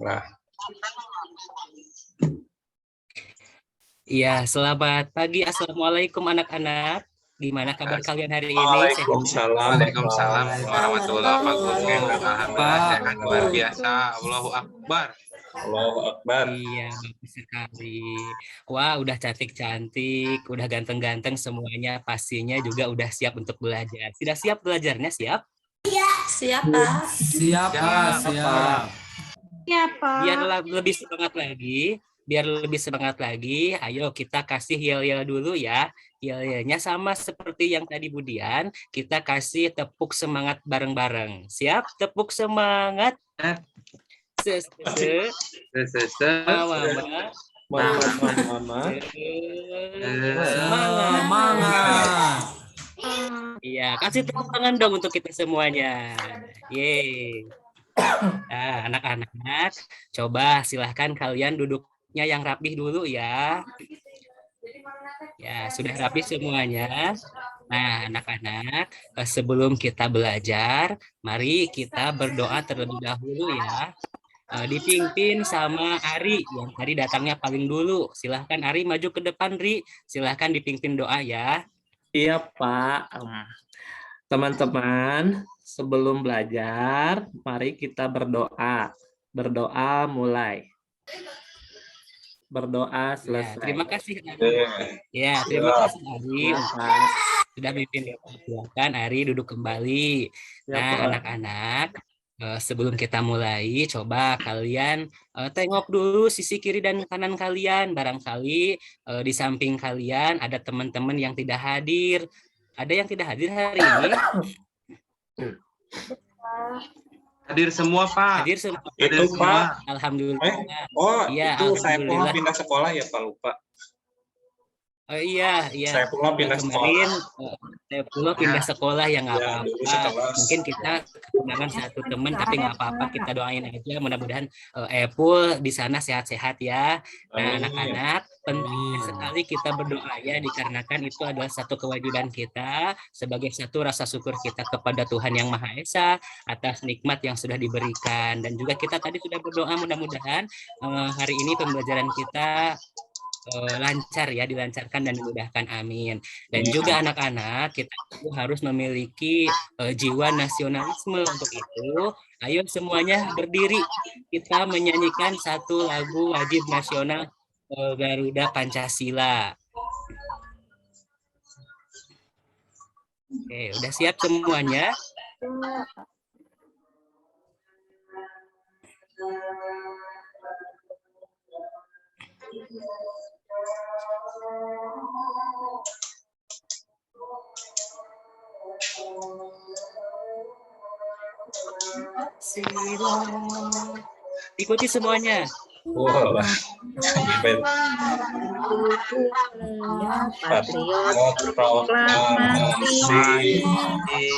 Nah, Iya, selamat pagi. Assalamualaikum anak-anak. Gimana kabar kalian hari ini? Sehat? Waalaikumsalam. Waalaikumsalam warahmatullahi wabarakatuh. Alhamdulillah sehat luar biasa. Allahu Akbar. Allahu Akbar. Iya, bagus sekali. Wah, udah cantik-cantik, udah ganteng-ganteng semuanya. Pastinya juga udah siap untuk belajar. Sudah siap belajarnya? Siap? Siap, Pak. Siap, Pak. Siap. Siap, Pak. Biar lebih semangat lagi, ayo kita kasih yel-yel dulu ya. Yel-yelnya sama seperti yang tadi Budian, kita kasih tepuk semangat bareng-bareng. Siap? Tepuk semangat. Mama. Semangat. Iya, kasih tepuk tangan dong untuk kita semuanya. Yeay. Nah, anak-anak, coba silahkan kalian duduknya yang rapih dulu ya. Ya, sudah rapih semuanya. Nah, anak-anak, sebelum kita belajar, mari kita berdoa terlebih dahulu ya. Dipimpin sama Ari yang tadi datangnya paling dulu. Silahkan Ari maju ke depan, Ri. Silahkan dipimpin doa ya. Iya, Pak. Teman-teman, sebelum belajar, mari kita berdoa. Berdoa mulai. Berdoa selesai. Ya, terima kasih Ari. Ya, terima kasih Ari. Sudah pimpin doa. Silakan Ari duduk kembali. Nah, anak-anak, sebelum kita mulai, coba kalian tengok dulu sisi kiri dan kanan kalian. Barangkali di samping kalian ada teman-teman yang tidak hadir. Ada yang tidak hadir hari ini? Hadir semua, Pak. Hadir semua. Itu, Pak. Alhamdulillah. Ya, itu saya pulang pindah sekolah ya, Pak, lupa. Oh iya. Saya pulang pindah kemarin saya pulang pindah sekolah ya nggak Ya, apa-apa. Mungkin kita kehilangan satu teman tapi nggak apa-apa, kita doain aja mudah-mudahan Epul di sana sehat-sehat ya. Nah, anak-anak, penting sekali kita berdoa ya, dikarenakan itu adalah satu kewajiban kita sebagai satu rasa syukur kita kepada Tuhan Yang Maha Esa atas nikmat yang sudah diberikan. Dan juga kita tadi sudah berdoa mudah-mudahan hari ini pembelajaran kita lancar ya, dilancarkan dan dimudahkan, amin. Dan juga anak-anak, kita harus memiliki jiwa nasionalisme. Untuk itu ayo semuanya berdiri, kita menyanyikan satu lagu wajib nasional Garuda Pancasila. Oke, udah siap semuanya? Ikuti semuanya. Wah, Patriot proklamasi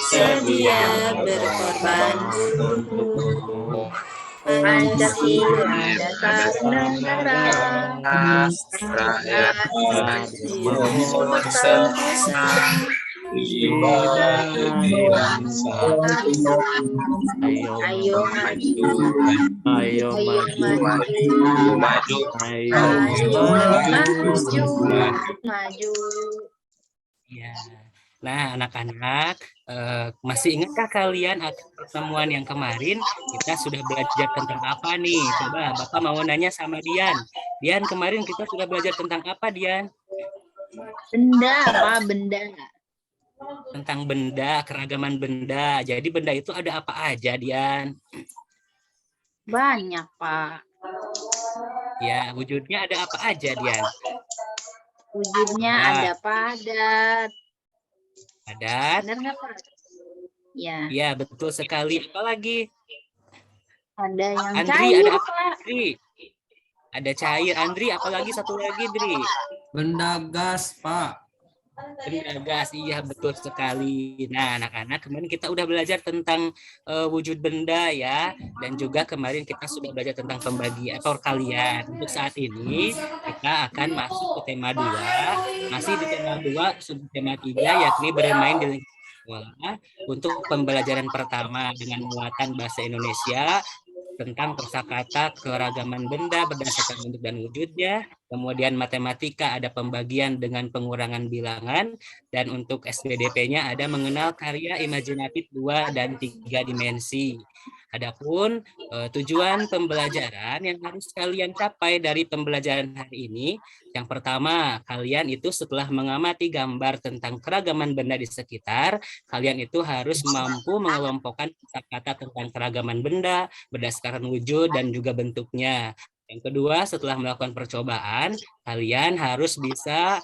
sedia berkorban untuk Pancasila dasar negara, rakyat ayo maju. Ya. Nah, anak-anak, masih ingatkah kalian akan pertemuan yang kemarin kita sudah belajar tentang apa nih? Coba Bapak mau nanya sama Dian. Dian, kemarin kita sudah belajar tentang apa, Dian? Benda, Pak, benda. Tentang benda, keragaman benda. Jadi benda itu ada apa aja, Dian? Banyak, Pak. Ya, wujudnya ada apa aja, Dian? Wujudnya ada padat. Padat. Benar nggak, Pak? Ya. Ya, betul sekali. Apa lagi? Ada yang Andri, cair, ada apa, Pak. Andri? Ada cair. Andri, apalagi satu lagi, Andri? Benda gas, Pak. Benda gas, iya betul sekali. Nah, anak-anak, kemarin kita udah belajar tentang wujud benda ya, dan juga kemarin kita sudah belajar tentang pembagian perkalian. Untuk saat ini kita akan masuk ke tema 2, masih di tema 2, subtema 3, yakni bermain di lingkungan sekolah. Untuk pembelajaran pertama dengan muatan bahasa Indonesia, tentang kosakata keragaman benda berdasarkan bentuk dan wujudnya. Kemudian matematika ada pembagian dengan pengurangan bilangan, dan untuk SBDP-nya ada mengenal karya imajinatif 2 dan 3 dimensi. Adapun tujuan pembelajaran yang harus kalian capai dari pembelajaran hari ini, yang pertama, kalian itu setelah mengamati gambar tentang keragaman benda di sekitar, kalian itu harus mampu mengelompokkan kata-kata tentang keragaman benda berdasarkan wujud dan juga bentuknya. Yang kedua, setelah melakukan percobaan, kalian harus bisa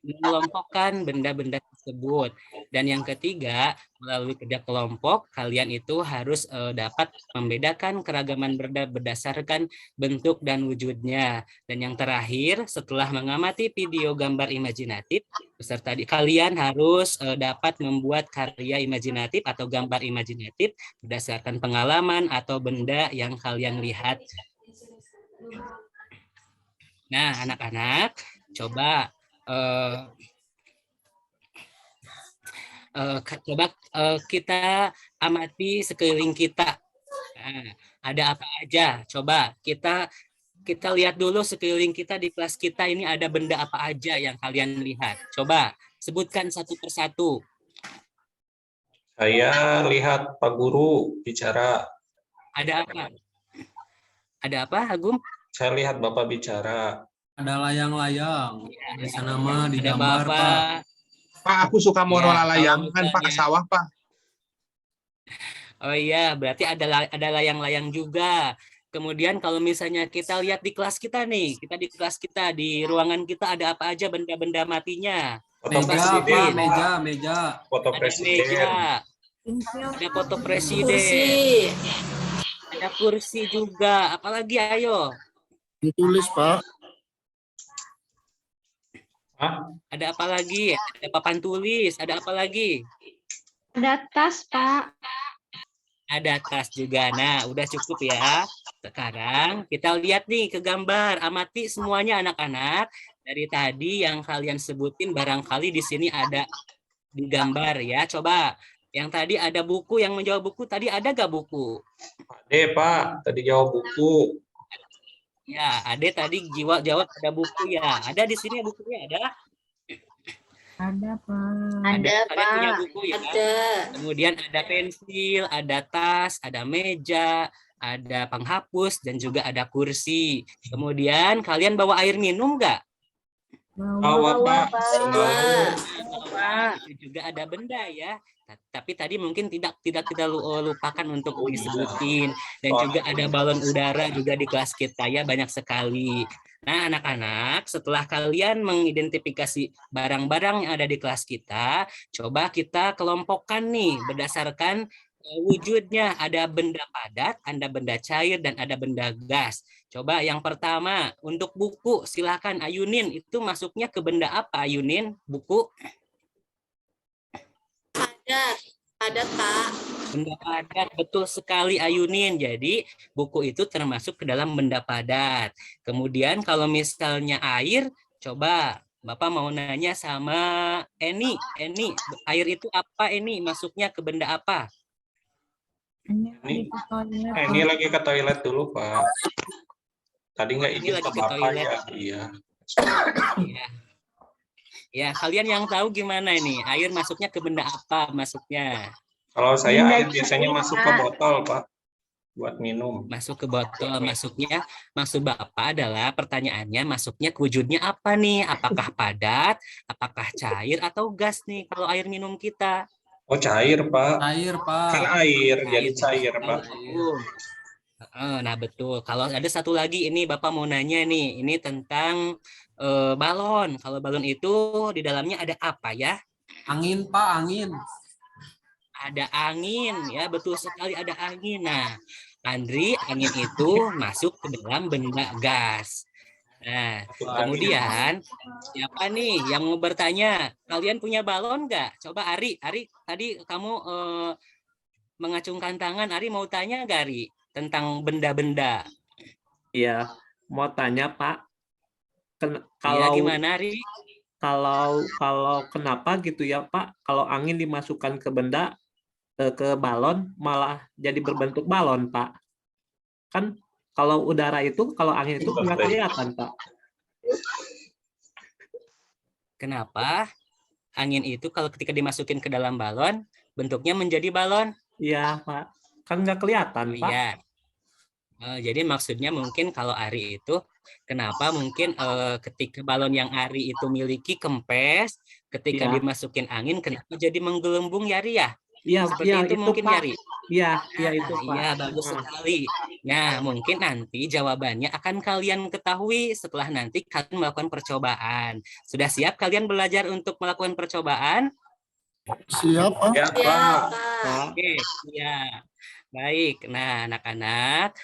mengelompokkan benda-benda tersebut. Dan yang ketiga, melalui kerja kelompok, kalian itu harus dapat membedakan keragaman benda berdasarkan bentuk dan wujudnya. Dan yang terakhir, setelah mengamati video gambar imajinatif, peserta kalian harus dapat membuat karya imajinatif atau gambar imajinatif berdasarkan pengalaman atau benda yang kalian lihat. Nah, anak-anak, coba kita amati sekeliling kita. Nah, ada apa aja? Coba kita lihat dulu sekeliling kita di kelas kita ini ada benda apa aja yang kalian lihat. Coba sebutkan satu persatu. Saya lihat Pak Guru bicara. Ada apa? Ada apa, Agum? Saya lihat Bapak bicara. Ada layang-layang. Di sana mah Ada digambar, Pak. Bapak. Pak, aku suka mau Ya, nolak kalau layangan, Pak, ke misalnya- sawah, Pak. Oh iya, berarti ada layang-layang juga. Kemudian kalau misalnya kita lihat di kelas kita nih, di ruangan kita ada apa aja benda-benda matinya? Foto Meja, presiden. Pak, meja. Foto Ada presiden. meja, ada foto presiden, ada kursi juga. Apalagi ayo? Ditulis, Pak. Hah? Ada apa lagi? Ada papan tulis. Ada apa lagi? Ada tas, Pak. Ada tas juga. Nah, udah cukup ya. Sekarang kita lihat nih ke gambar. Amati semuanya anak-anak. Dari tadi yang kalian sebutin barangkali di sini ada di gambar ya. Coba. Yang tadi ada buku, yang menjawab buku. Tadi ada gak buku? Pak. Tadi jawab buku. Ya, Ade tadi jawab ada buku ya. Ada di sini bukunya ada? Ada, Kalian punya Pak. buku ya? Kemudian ada pensil, ada tas, ada meja, ada penghapus, dan juga ada kursi. Kemudian kalian bawa air minum nggak? Bawa Pak. Selalu. Itu juga ada benda ya. Tapi tadi mungkin tidak kita lupakan untuk disebutin. Dan juga ada balon udara juga di kelas kita ya, banyak sekali. Nah, anak-anak, setelah kalian mengidentifikasi barang-barang yang ada di kelas kita, coba kita kelompokkan nih berdasarkan wujudnya. Ada benda padat, ada benda cair, dan ada benda gas. Coba yang pertama, untuk buku, silakan Ayunin. Itu masuknya ke benda apa, Ayunin? Buku? Ada, Pak. Benda padat, betul sekali Ayunin. Jadi buku itu termasuk ke dalam benda padat. Kemudian kalau misalnya air, coba Bapak mau nanya sama Eni. Eni, air itu apa Eni? Masuknya ke benda apa? Ini lagi ke toilet dulu Pak. Tadi nggak Ini izin lagi ke ke Bapak toilet. ya. Iya. Ya. Ya, kalian yang tahu gimana ini? Air masuknya ke benda apa masuknya? Kalau saya Benda air biasanya cair, masuk ke Pak. botol Pak. Buat minum. Masuk ke botol, masuknya, maksud Bapak adalah pertanyaannya masuknya ke wujudnya apa nih? Apakah padat, apakah cair, atau gas nih kalau air minum kita? Oh cair Pak. Air, Pak. Kan air, jadi cair Pak. Betul. Nah betul. Kalau ada satu lagi ini Bapak mau nanya nih, ini tentang balon. Kalau balon itu di dalamnya ada apa ya? Angin, Pak, angin. Ada angin, ya betul sekali ada angin. Nah, Andri, angin itu masuk ke dalam benda gas. Nah, kemudian siapa nih yang mau bertanya? Kalian punya balon nggak? Coba Ari, tadi kamu mengacungkan tangan. Ari mau tanya nggak Ari tentang benda-benda? Iya, mau tanya Pak. Iya, Kalau gimana Ari? kalau kenapa gitu ya Pak? Kalau angin dimasukkan ke benda, ke balon malah jadi berbentuk balon, Pak. Kan kalau udara itu, kalau angin itu nggak kelihatan, Pak. Kenapa? Angin itu kalau ketika dimasukin ke dalam balon, bentuknya menjadi balon. Iya, Pak. Kan nggak kelihatan, Pak. Iya. Jadi maksudnya mungkin kalau Ari itu, kenapa mungkin ketika balon yang Ari itu miliki kempes, ketika Iya. dimasukin angin, kenapa jadi menggelembung ya, Ari ya? Iya, Seperti iya, itu mungkin Pak. ya, Ari? Iya, iya itu, Pak. Iya, bagus sekali. Nah, mungkin nanti jawabannya akan kalian ketahui setelah nanti kalian melakukan percobaan. Sudah siap kalian belajar untuk melakukan percobaan? Siap, Pak. Ya, Ya, Pak. Pak. Oke, ya. Baik. Nah, anak-anak,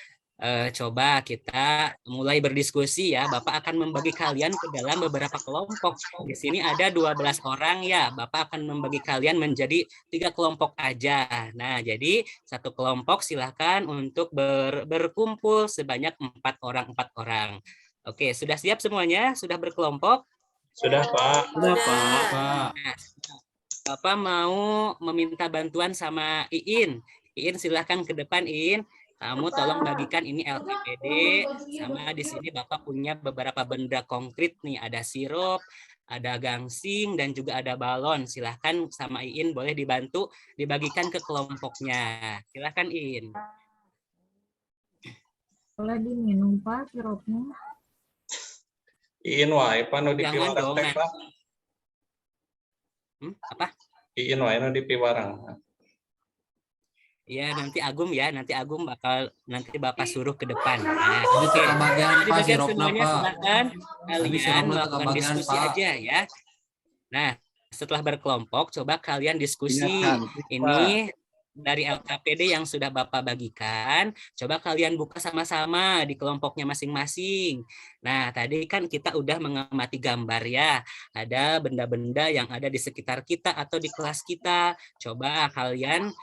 coba kita mulai berdiskusi ya. Bapak akan membagi kalian ke dalam beberapa kelompok. Di sini ada 12 orang ya. Bapak akan membagi kalian menjadi 3 kelompok aja. Nah, jadi satu kelompok silahkan untuk berkumpul sebanyak 4 orang. Oke, sudah siap semuanya? Sudah berkelompok? Sudah, Pak. Udah, Pak. Pak. Nah, Bapak mau meminta bantuan sama Iin. Iin silahkan ke depan, Iin. Kamu tolong bagikan ini LKPD, sama di sini Bapak punya beberapa benda konkret nih, ada sirup, ada gangsing, dan juga ada balon. Silahkan sama Iin boleh dibantu dibagikan ke kelompoknya. Silahkan Iin. Boleh diminum Pak sirupnya. Iin wae, Pak, nu Jangan dipiwarang dong, teh, Pak. Apa? Iin wae nu dipiwarang. Ya, nanti Agum bakal nanti Bapak suruh ke depan. Nah, Ini oke. teka bagian, Jadi Pak, bagian sirupnya, semuanya Pak. silakan Tadi kalian sirupnya melakukan teka bagian, diskusi Pak. aja ya. Nah, setelah berkelompok, coba kalian diskusi. Ingatkan, Ini dari LKPD yang sudah Bapak bagikan, coba kalian buka sama-sama di kelompoknya masing-masing. Nah, tadi kan kita udah mengamati gambar ya. Ada benda-benda yang ada di sekitar kita atau di kelas kita. Coba kalian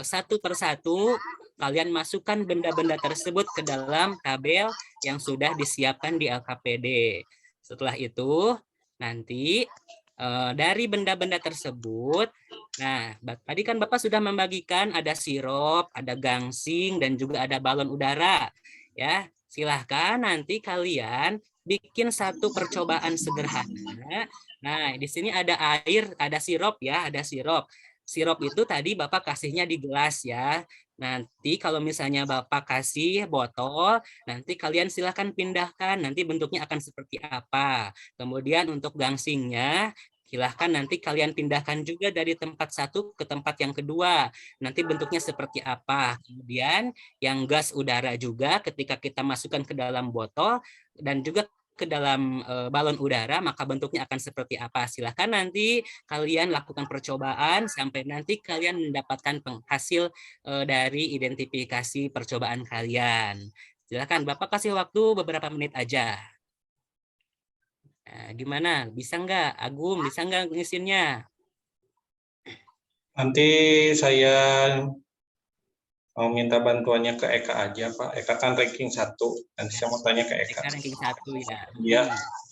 satu persatu kalian masukkan benda-benda tersebut ke dalam tabel yang sudah disiapkan di LKPD. Setelah itu, nanti dari benda-benda tersebut, nah tadi kan Bapak sudah membagikan ada sirup, ada gangsing, dan juga ada balon udara. Ya, silahkan nanti kalian bikin satu percobaan sederhana. Nah, di sini ada air, ada sirup ya, ada sirup. Sirup itu tadi Bapak kasihnya di gelas ya. Nanti kalau misalnya Bapak kasih botol, nanti kalian silahkan pindahkan, nanti bentuknya akan seperti apa. Kemudian untuk gangsingnya, silahkan nanti kalian pindahkan juga dari tempat satu ke tempat yang kedua. Nanti bentuknya seperti apa. Kemudian yang gas udara juga ketika kita masukkan ke dalam botol dan juga ke dalam balon udara, maka bentuknya akan seperti apa. Silahkan nanti kalian lakukan percobaan sampai nanti kalian mendapatkan hasil dari identifikasi percobaan kalian. Silahkan Bapak kasih waktu beberapa menit aja. Nah, gimana? Bisa nggak? Agum, bisa nggak ngisinya? Nanti saya mau minta bantuannya ke Eka aja, Pak. Eka kan ranking 1. Nanti saya mau tanya ke Eka. Eka ranking 1 ya. Iya.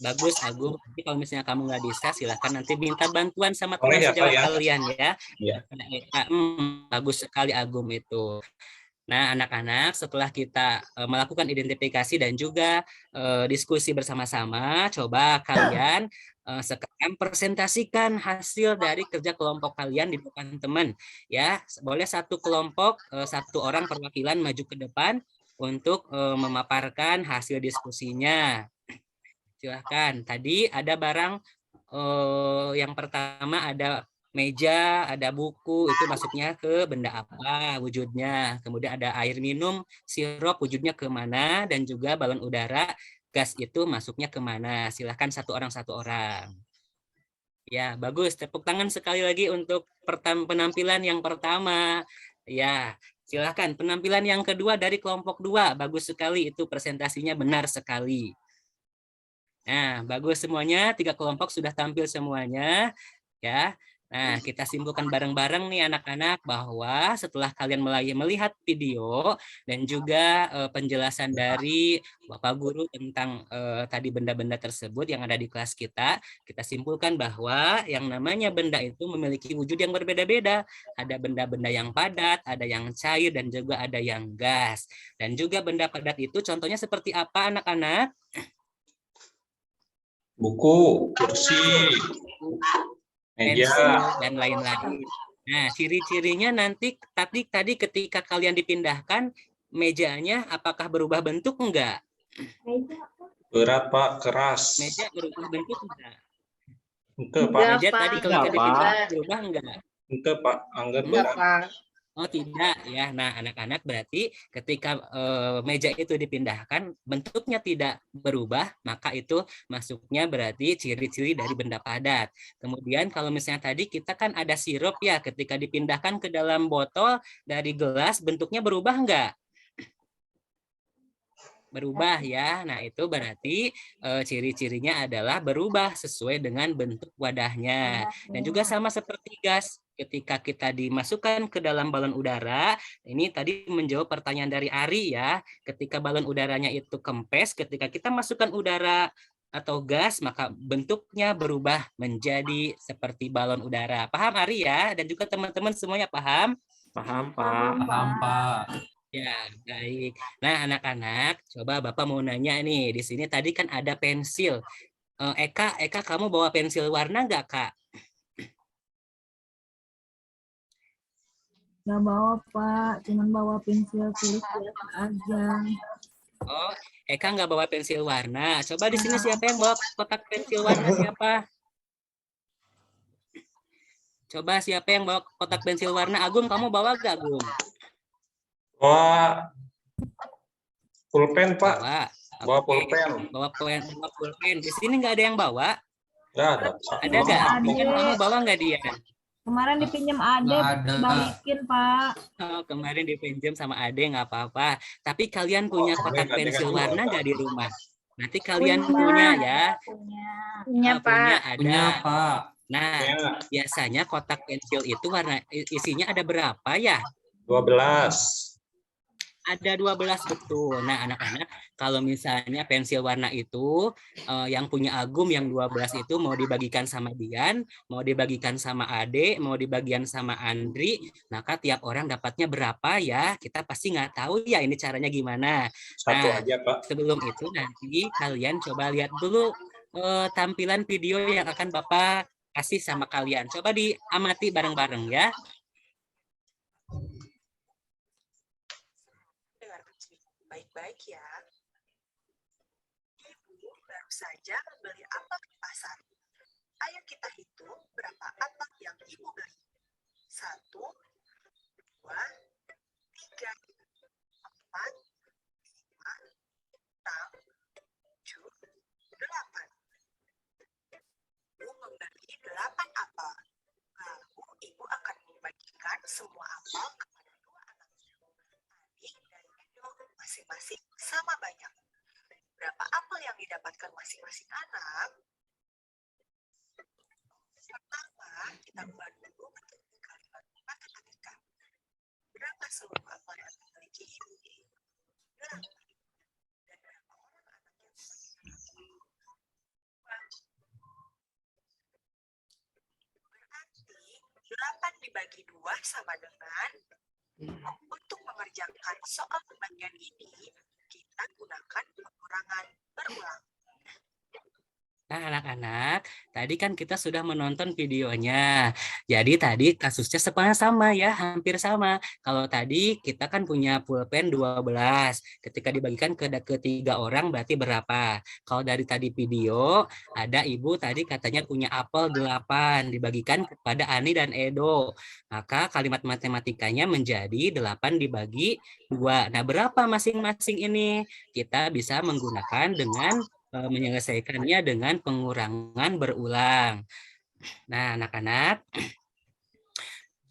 Bagus, Agum. Tapi kalau misalnya kamu nggak bisa, silahkan nanti minta bantuan sama Boleh teman ya, sejawat Pak, ya? kalian ya. Iya. Eka, bagus sekali Agum itu. Nah, anak-anak, setelah kita melakukan identifikasi dan juga diskusi bersama-sama, coba kalian sekarang presentasikan hasil dari kerja kelompok kalian di depan teman. Ya, boleh satu kelompok, satu orang perwakilan maju ke depan untuk memaparkan hasil diskusinya. Silahkan. Tadi ada barang yang pertama ada meja, ada buku, itu masuknya ke benda apa wujudnya. Kemudian ada air minum, sirup wujudnya kemana, dan juga balon udara, gas itu masuknya kemana. Silahkan satu orang. Ya, bagus. Tepuk tangan sekali lagi untuk penampilan yang pertama. Ya, silahkan. Penampilan yang kedua dari kelompok 2. Bagus sekali, itu presentasinya benar sekali. Nah, bagus semuanya. 3 kelompok sudah tampil semuanya. Ya. Nah, kita simpulkan bareng-bareng nih anak-anak bahwa setelah kalian melihat video dan juga penjelasan dari Bapak Guru tentang tadi benda-benda tersebut yang ada di kelas kita simpulkan bahwa yang namanya benda itu memiliki wujud yang berbeda-beda. Ada benda-benda yang padat, ada yang cair, dan juga ada yang gas. Dan juga benda padat itu contohnya seperti apa anak-anak? Buku, kursi, meja. Pensil, dan lain-lain. Nah, ciri-cirinya nanti tadi ketika kalian dipindahkan, mejanya apakah berubah bentuk enggak? Berat, Pak, keras. Meja berubah bentuk enggak? Enggak, Pak. Meja tadi ketika Enggak, Pak. dipindahkan berubah enggak? Enggak, Pak. Anggar berat. Oh tidak ya. Nah anak-anak berarti ketika meja itu dipindahkan bentuknya tidak berubah, maka itu masuknya berarti ciri-ciri dari benda padat. Kemudian kalau misalnya tadi kita kan ada sirup ya, ketika dipindahkan ke dalam botol dari gelas bentuknya berubah enggak? Berubah ya. Nah, itu berarti ciri-cirinya adalah berubah sesuai dengan bentuk wadahnya. Dan juga sama seperti gas, ketika kita dimasukkan ke dalam balon udara, ini tadi menjawab pertanyaan dari Ari ya. Ketika balon udaranya itu kempes, ketika kita masukkan udara atau gas, maka bentuknya berubah menjadi seperti balon udara. Paham Ari ya? Dan juga teman-teman semuanya paham? Paham, Pak. Paham, Pak. Ya, baik. Nah, anak-anak, coba Bapak mau nanya nih. Di sini tadi kan ada pensil. Eka, kamu bawa pensil warna nggak, Kak? Nggak bawa, Pak. Cuman bawa pensil tulis biasa aja. Oh, Eka nggak bawa pensil warna. Coba di sini siapa yang bawa kotak pensil warna? Siapa? Coba siapa yang bawa kotak pensil warna? Agung, kamu bawa nggak, Agung? Bawa pulpen, Pak. Bawa Oke. pulpen. Bawa pulpen. Di sini nggak ada yang bawa? Nggak ada. Ada nggak? Dian, kamu bawa nggak dia? Kemarin dipinjam Ade, Nggak ada. balikin, Pak. Oh, kemarin dipinjam sama Ade, nggak apa-apa. Tapi kalian punya Oh, kotak Ade pensil nggak warna bawa. nggak di rumah? Nanti kalian punya ya. Punya, Punya Pak. ada. Punya, Pak. Nah, Ya, biasanya kotak pensil itu warna isinya ada berapa ya? 12. Ada 12 betul. Nah, anak-anak, kalau misalnya pensil warna itu yang punya Agum yang 12 itu mau dibagikan sama Dian, mau dibagikan sama Ade, mau dibagian sama Andri, maka tiap orang dapatnya berapa ya? Kita pasti nggak tahu ya ini caranya gimana. Satu Nah, aja, Pak. sebelum itu nanti kalian coba lihat dulu tampilan video yang akan Bapak kasih sama kalian. Coba diamati bareng-bareng ya. Baik-baik ya. Ibu baru saja membeli apel di pasar. Ayo kita hitung berapa apel yang ibu beli. 1, 2, 3, 4, 5, 6, 7, 8. Ibu membeli 8 apel. Lalu ibu akan membagikan semua apel kepada 2 anaknya. Adik dan Edo masing-masing sama banyak. Berapa apel yang didapatkan masing-masing anak? Pertama, kita buat dulu bentuk kalimat matematika. Berapa seluruh apel yang dimiliki ibu? 8. Dan berapa orang anak yang memiliki? 2. Berarti 8 dibagi 2 sama dengan untuk mengerjakan soal pembagian ini, kita gunakan pengurangan berulang. Nah, anak-anak, tadi kan kita sudah menonton videonya. Jadi tadi kasusnya sebenarnya sama ya, hampir sama. Kalau tadi kita kan punya pulpen 12. Ketika dibagikan ke 3 orang berarti berapa? Kalau dari tadi video, ada ibu tadi katanya punya apel 8 dibagikan kepada Ani dan Edo. Maka kalimat matematikanya menjadi 8 dibagi 2. Nah, berapa masing-masing ini? Kita bisa menggunakan dengan menyelesaikannya dengan pengurangan berulang. Nah, anak-anak,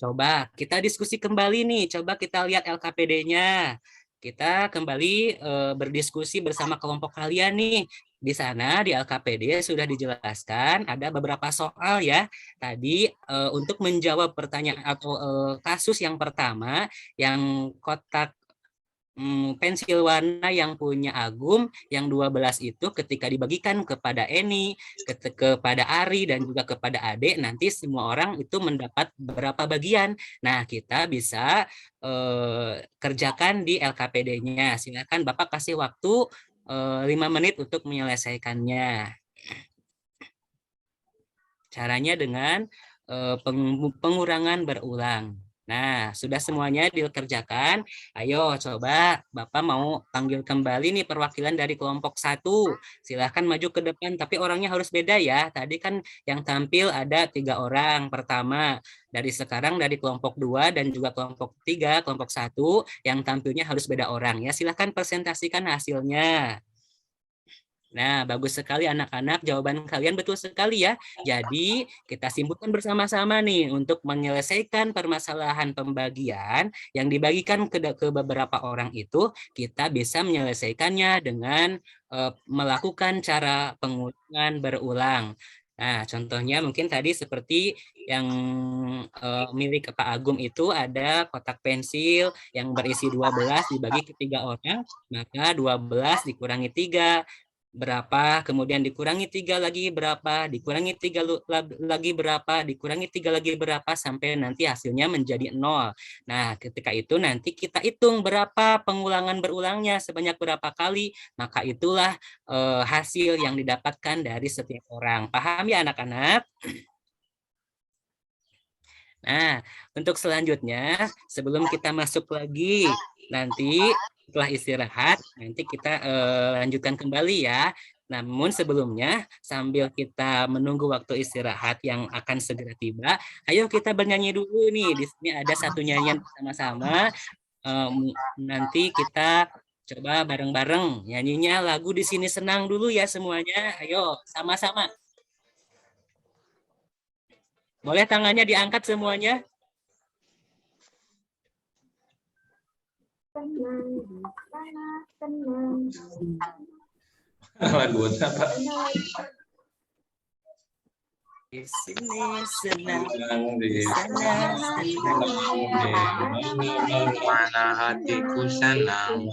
coba kita diskusi kembali nih. Coba kita lihat LKPD-nya. kita kembali berdiskusi bersama kelompok kalian nih. Di sana di LKPD sudah dijelaskan ada beberapa soal ya. Tadi untuk menjawab pertanyaan atau kasus yang pertama yang kotak pensil warna yang punya Agum yang 12 itu ketika dibagikan kepada Eni, kepada Ari dan juga kepada Ade, nanti semua orang itu mendapat berapa bagian. Nah, kita bisa kerjakan di LKPD-nya. Silakan Bapak kasih waktu 5 menit untuk menyelesaikannya. Caranya dengan pengurangan berulang. Nah, sudah semuanya dikerjakan. Ayo, coba Bapak mau panggil kembali nih perwakilan dari kelompok 1. Silahkan maju ke depan, tapi orangnya harus beda ya. Tadi kan yang tampil ada 3 orang. Pertama, dari sekarang dari kelompok 2 dan juga kelompok 3, kelompok 1, yang tampilnya harus beda orang ya. Silahkan presentasikan hasilnya. Nah, bagus sekali anak-anak, jawaban kalian betul sekali ya. Jadi, kita simpulkan bersama-sama nih untuk menyelesaikan permasalahan pembagian yang dibagikan ke beberapa orang itu, kita bisa menyelesaikannya dengan melakukan cara pengulangan berulang. Nah, contohnya mungkin tadi seperti yang milik Pak Agum itu ada kotak pensil yang berisi 12 dibagi ke 3 orang, maka 12 dikurangi 3 berapa, kemudian dikurangi 3 lagi berapa, dikurangi 3 lagi berapa, dikurangi 3 lagi berapa, sampai nanti hasilnya menjadi 0. Nah, ketika itu nanti kita hitung berapa pengulangan berulangnya, sebanyak berapa kali, maka itulah hasil yang didapatkan dari setiap orang. Paham ya anak-anak? Nah, untuk selanjutnya, sebelum kita masuk lagi, nanti setelah istirahat, nanti kita lanjutkan kembali ya. Namun sebelumnya, sambil kita menunggu waktu istirahat yang akan segera tiba, ayo kita bernyanyi dulu nih. Di sini ada satu nyanyian bersama-sama. Nanti kita coba bareng-bareng. Nyanyinya lagu Di Sini Senang dulu ya semuanya. Ayo, sama-sama. Boleh tangannya diangkat semuanya? Lagu apa? Di sini senang, Di sana Mana hatiku senang,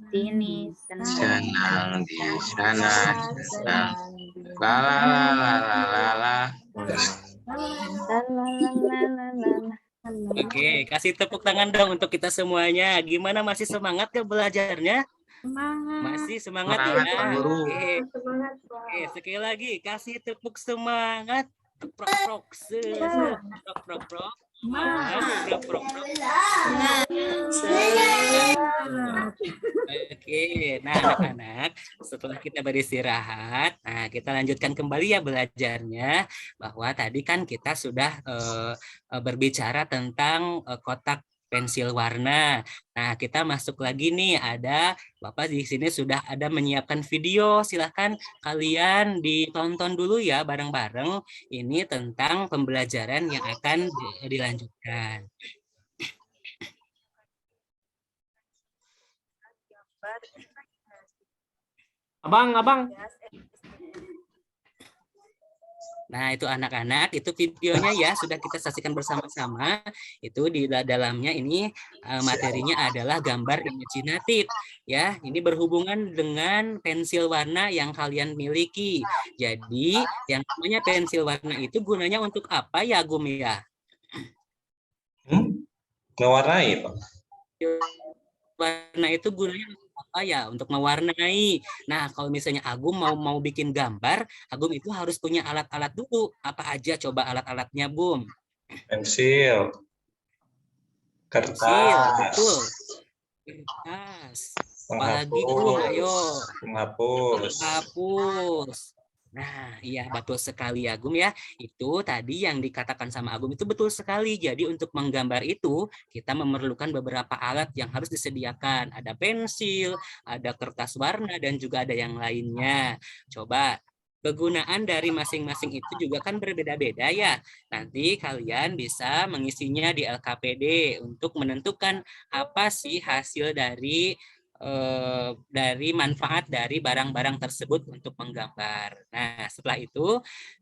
Sini senang di sana, senang. La la la la la la la. Oke, kasih tepuk tangan dong untuk kita semuanya. Gimana, masih semangat ke belajarnya? Semangat. Masih semangat Semangat, ya? Pak Guru. Oke. Oke, sekali lagi kasih tepuk semangat. Prok prok prok prok prok. Prok prok prok. Oke, nah anak-anak, setelah kita beristirahat, nah kita lanjutkan kembali ya belajarnya. Bahwa tadi kan kita sudah berbicara tentang kotak pensil warna. Nah, kita masuk lagi nih, ada Bapak di sini sudah ada menyiapkan video. Silahkan kalian ditonton dulu ya bareng-bareng. Ini tentang pembelajaran yang akan dilanjutkan. Abang. Nah, itu anak-anak, itu videonya ya sudah kita saksikan bersama-sama. Itu di dalamnya ini materinya adalah gambar imajinatif ya. Ini berhubungan dengan pensil warna yang kalian miliki. Jadi, yang namanya pensil warna itu gunanya untuk apa ya, Gum ya? Mewarnai, Pak. Warna itu gunanya untuk apa ya? Untuk mewarnai. Nah, kalau misalnya Agum mau bikin gambar, Agum itu harus punya alat-alat dulu. Apa aja coba alat-alatnya, Bum? Pensil, Pensil, kertas, betul. Kertas. Apalagi Bum, ayo. Penghapus. Nah, iya betul sekali Agum ya. Itu tadi yang dikatakan sama Agum itu betul sekali. Jadi untuk menggambar itu kita memerlukan beberapa alat yang harus disediakan. Ada pensil, ada kertas warna dan juga ada yang lainnya. Coba kegunaan dari masing-masing itu juga kan berbeda-beda ya. Nanti kalian bisa mengisinya di LKPD untuk menentukan apa sih hasil dari manfaat dari barang-barang tersebut untuk menggambar. Nah, setelah itu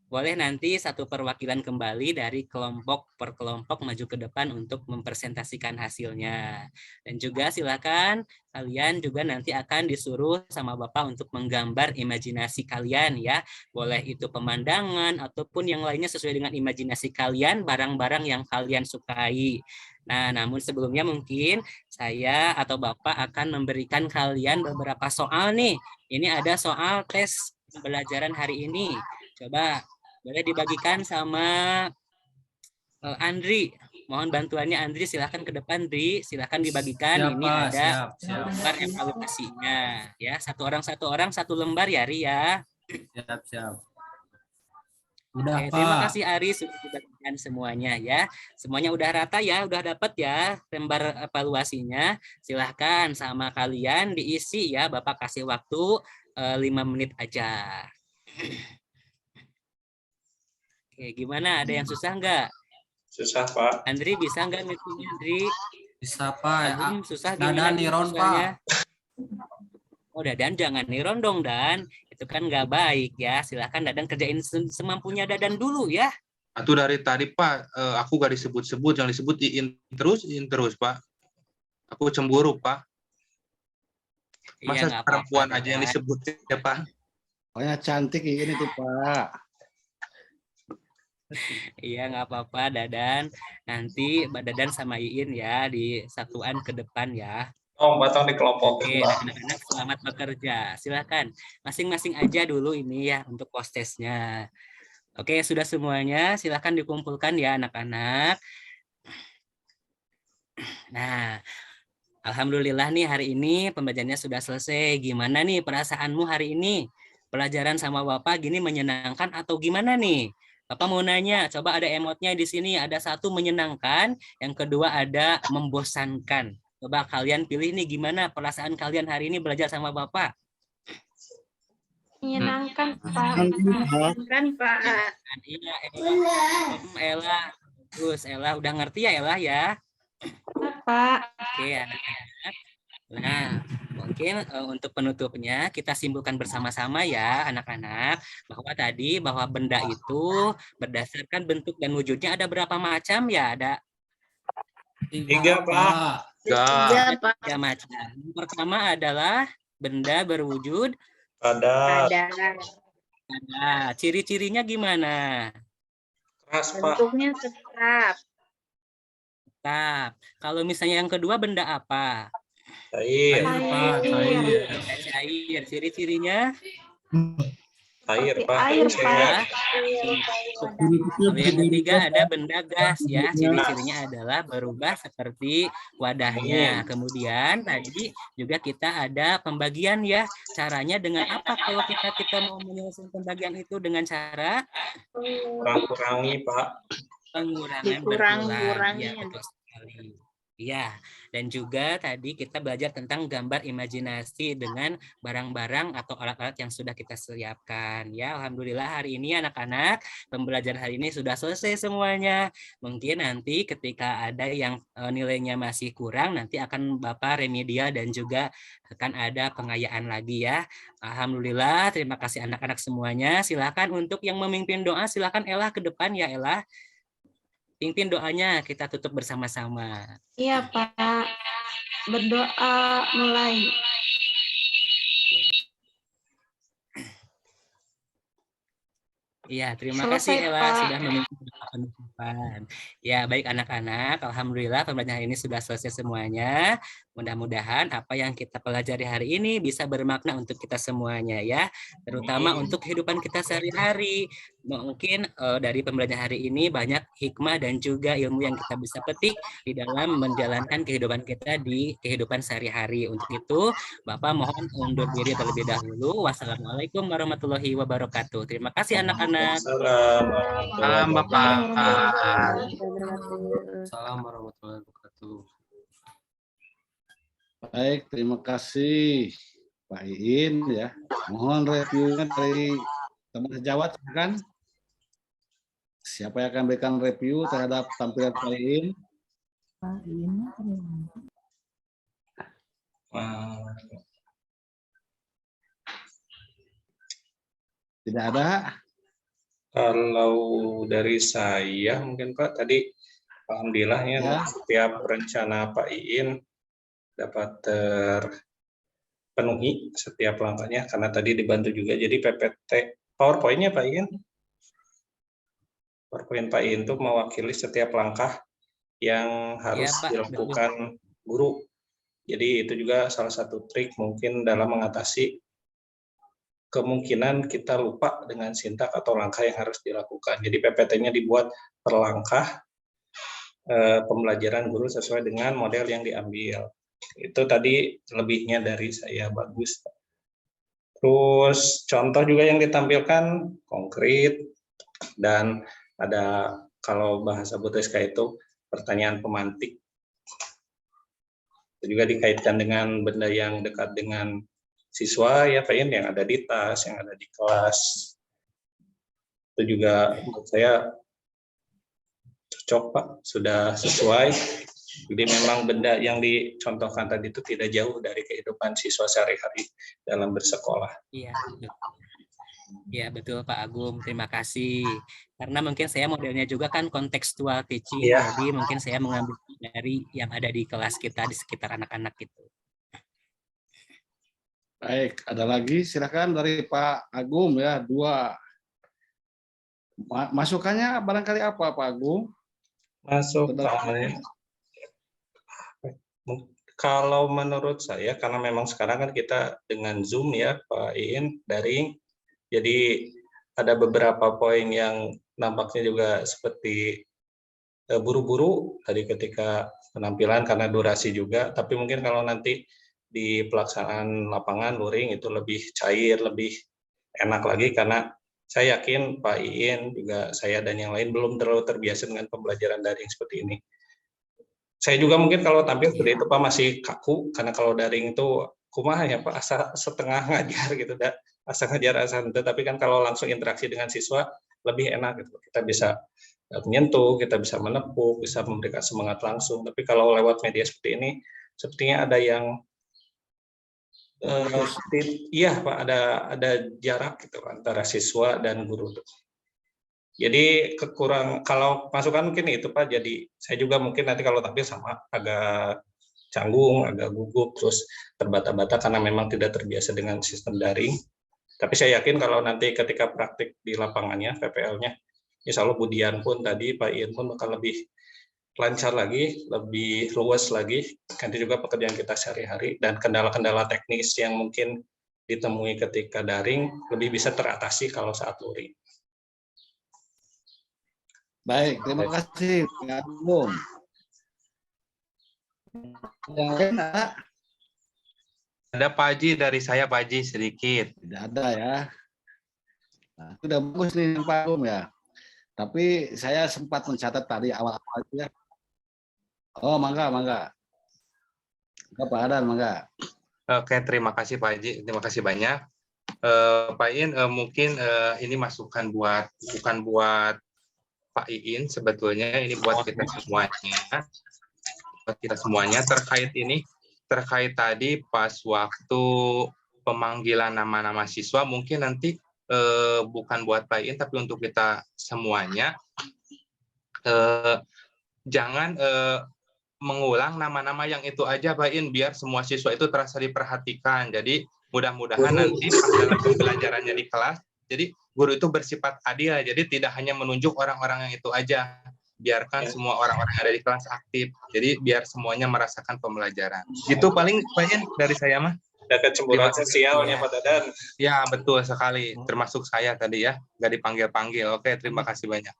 boleh nanti satu perwakilan kembali dari kelompok per kelompok maju ke depan untuk mempresentasikan hasilnya. Dan juga silakan kalian juga nanti akan disuruh sama Bapak untuk menggambar imajinasi kalian ya. Boleh itu pemandangan ataupun yang lainnya sesuai dengan imajinasi kalian, barang-barang yang kalian sukai. Nah, namun sebelumnya mungkin saya atau Bapak akan memberikan kalian beberapa soal nih. Ini ada soal tes pembelajaran hari ini. Coba boleh dibagikan sama Andri. Mohon bantuannya Andri, silahkan ke depan Andri, silahkan dibagikan. Siap, Ini Pak. ada Siap. lembar evaluasinya. Ya, satu orang satu lembar ya, Ri ya. Siap. Udah, Oke, terima Pak. kasih Ari sudah dibagikan semuanya ya. Semuanya udah rata ya, udah dapat ya lembar evaluasinya. Silahkan sama kalian diisi ya, Bapak kasih waktu 5 menit aja. Oke, gimana? Ada yang susah nggak? Susah, Pak. Andri bisa nggak meetingnya, Andri? Bisa, Pak. Agung susah Dadan gimana niron, susahnya? Pak. Oh, Dadan jangan niron dong, Dan. Itu kan nggak baik ya. Silahkan Dadan kerjain semampunya Dadan dulu ya. Atau dari tadi Pak, aku gak disebut-sebut, yang disebut iin terus Pak. Aku cemburu Pak. Iya, Masa nggak perempuan apa-apa, aja yang Dadan. disebut ya Pak. Pokoknya cantik ini tuh Pak. Iya, nggak apa-apa, Dadan. Nanti Mbak Dadan sama Iin ya di satuan ke depan ya. Batang di kelompok. Oke, anak-anak selamat bekerja. Silakan masing-masing aja dulu ini ya untuk post testnya. Oke, sudah semuanya. Silakan dikumpulkan ya anak-anak. Nah, alhamdulillah nih hari ini pembelajarannya sudah selesai. Gimana nih perasaanmu hari ini? Pelajaran sama Bapak gini menyenangkan atau gimana nih? Bapak mau nanya, coba ada emotnya di sini. Ada satu menyenangkan, yang kedua ada membosankan. Coba kalian pilih nih gimana perasaan kalian hari ini belajar sama Bapak? Menyenangkan, Pak. Kan Pak. Iya, Ella. Terus Ella udah ngerti ya Ella ya? Pak. Oke, anak-anak. Nah, mungkin untuk penutupnya kita simpulkan bersama-sama ya anak-anak bahwa benda itu berdasarkan bentuk dan wujudnya ada berapa macam ya? Ada 3, Pak. Tiga Pak. 3 macam. Yang pertama adalah benda berwujud Ada ada. Ciri-cirinya gimana? keras, Pak. Bentuknya tetap. Tetap. Kalau misalnya yang kedua benda apa? Cair. Pak. Cair. Ciri-cirinya? Air, Seperti Pak. air, Ya. Ini Yang ketiga ada benda gas ya. Ciri-cirinya adalah berubah seperti wadahnya. Kemudian tadi juga kita ada pembagian ya. Caranya dengan apa kalau kita mau menyelesaikan pembagian itu dengan cara Kurang-kurangi, Pak. pengurangan Dikurang-kurangin. Ya, betul sekali. Ya, dan juga tadi kita belajar tentang gambar imajinasi dengan barang-barang atau alat-alat yang sudah kita siapkan. Ya, alhamdulillah hari ini anak-anak pembelajaran hari ini sudah selesai semuanya. Mungkin nanti ketika ada yang nilainya masih kurang, nanti akan Bapak remedial dan juga akan ada pengayaan lagi ya. Alhamdulillah, terima kasih anak-anak semuanya. Silakan untuk yang memimpin doa, silakan Ella ke depan ya Ella. Pimpin doanya, kita tutup bersama-sama. Iya, Pak. Berdoa mulai. Iya, terima Selesai, kasih Ella Pak. sudah memimpin penutupan. Ya, baik anak-anak, alhamdulillah pembelajaran ini sudah selesai semuanya. Mudah-mudahan apa yang kita pelajari hari ini bisa bermakna untuk kita semuanya ya, terutama untuk kehidupan kita sehari-hari. Mungkin dari pembelajaran hari ini banyak hikmah dan juga ilmu yang kita bisa petik di dalam menjalankan kehidupan kita di kehidupan sehari-hari. Untuk itu, Bapak mohon undur diri terlebih dahulu. Wassalamualaikum warahmatullahi wabarakatuh. Terima kasih anak-anak. Salam Bapak. Salam warahmatullahi wabarakatuh. Baik, terima kasih Pak Iin ya. Mohon reviewnya dari Teman sejawat, silakan. Siapa yang akan berikan review terhadap tampilan kali ini? Pak ini Tidak ada. Kalau dari saya mungkin Pak tadi alhamdulillah ya, Ya. setiap rencana Pak Iin dapat terpenuhi setiap langkahnya karena tadi dibantu juga. Jadi PPT PowerPoint-nya Pak Iin. PowerPoint Pak Iin itu mewakili setiap langkah yang harus Pak, dilakukan guru. Jadi itu juga salah satu trik mungkin dalam mengatasi kemungkinan kita lupa dengan sintak atau langkah yang harus dilakukan. Jadi PPT-nya dibuat per langkah pembelajaran guru sesuai dengan model yang diambil. Itu tadi lebihnya dari saya, bagus. Terus contoh juga yang ditampilkan konkret dan ada kalau bahasa Buteska itu pertanyaan pemantik. Itu juga dikaitkan dengan benda yang dekat dengan siswa ya Pak Iin, yang ada di tas, yang ada di kelas. Itu juga menurut saya cocok Pak, sudah sesuai. Jadi memang benda yang dicontohkan tadi itu tidak jauh dari kehidupan siswa sehari-hari dalam bersekolah. Iya, ya betul Pak Agung, terima kasih. Karena mungkin saya modelnya juga kan kontekstual teaching, Iya. jadi mungkin saya mengambil dari yang ada di kelas kita, di sekitar anak-anak gitu. Baik, ada lagi silakan dari Pak Agung ya, 2. Masukannya barangkali apa Pak Agung? Masukannya kalau menurut saya karena memang sekarang kan kita dengan Zoom ya Pak Iin, daring. Jadi ada beberapa poin yang nampaknya juga seperti buru-buru tadi ketika penampilan karena durasi juga, tapi mungkin kalau nanti di pelaksanaan lapangan luring itu lebih cair, lebih enak lagi karena saya yakin Pak Iin juga saya dan yang lain belum terlalu terbiasa dengan pembelajaran daring seperti ini. Saya juga mungkin kalau tampil seperti itu Pak masih kaku karena kalau daring itu kumaha ya Pak asa setengah ngajar gitu asa ngajar asa henteu, tapi kan kalau langsung interaksi dengan siswa lebih enak gitu. Kita bisa menyentuh, kita bisa menepuk, bisa memberikan semangat langsung. Tapi kalau lewat media seperti ini sepertinya ada yang iya Pak, ada jarak gitu antara siswa dan guru. Jadi kalau masukan mungkin itu Pak, jadi saya juga mungkin nanti kalau tampil sama agak canggung, agak gugup, terus terbata-bata karena memang tidak terbiasa dengan sistem daring. Tapi saya yakin kalau nanti ketika praktik di lapangannya, PPL-nya, insya Allah Budian pun tadi, Pak Iin pun akan lebih lancar lagi, lebih luas lagi, nanti juga pekerjaan kita sehari-hari, dan kendala-kendala teknis yang mungkin ditemui ketika daring lebih bisa teratasi kalau saat luring. Baik, terima kasih Pak Agung. Yang lain ada? Ada Pak Haji dari saya Pak Haji sedikit. Tidak ada ya. Nah, sudah bagus nih Pak Agung ya. Tapi saya sempat mencatat tadi awal-awal ya. Oh, mangga. Pak Adan, mangga. Oke, terima kasih Pak Haji. Terima kasih banyak. Pak Iin, mungkin ini masukan bukan buat Pak Iin sebetulnya, ini buat kita semuanya. Buat kita semuanya terkait tadi pas waktu pemanggilan nama-nama siswa, mungkin nanti bukan buat Pak Iin tapi untuk kita semuanya, jangan mengulang nama-nama yang itu aja Pak Iin, biar semua siswa itu terasa diperhatikan. Jadi mudah-mudahan nanti pas dalam pembelajarannya di kelas, jadi guru itu bersifat adil, jadi tidak hanya menunjuk orang-orang yang itu aja, biarkan semua orang-orang yang ada di kelas aktif, jadi biar semuanya merasakan pembelajaran. Itu paling Pak Iin dari saya mah. Ada kecemburuan sosialnya Pak Dadan. Ya betul sekali, termasuk saya tadi ya, nggak dipanggil-panggil. Oke, terima kasih banyak.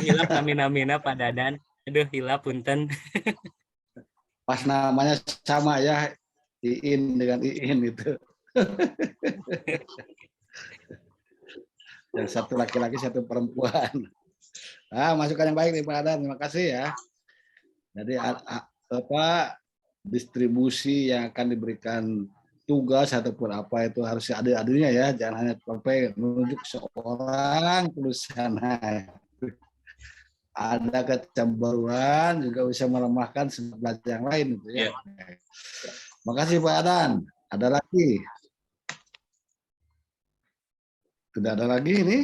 Hilap namina Pak Dadan. Aduh, hilap punten. Pas namanya sama ya, Iin dengan Iin itu. Yang satu laki-laki, satu perempuan. Nah, masukan yang baik nih Pak Adan, terima kasih ya. Jadi apa distribusi yang akan diberikan tugas ataupun apa itu harus adil-adilnya ya, jangan hanya sampai menunjuk seorang tulisan. Ada kecemburuan juga bisa melemahkan semangat belajar yang lain gitu ya. Makasih Pak Adan. Ada lagi? Tidak ada lagi ini?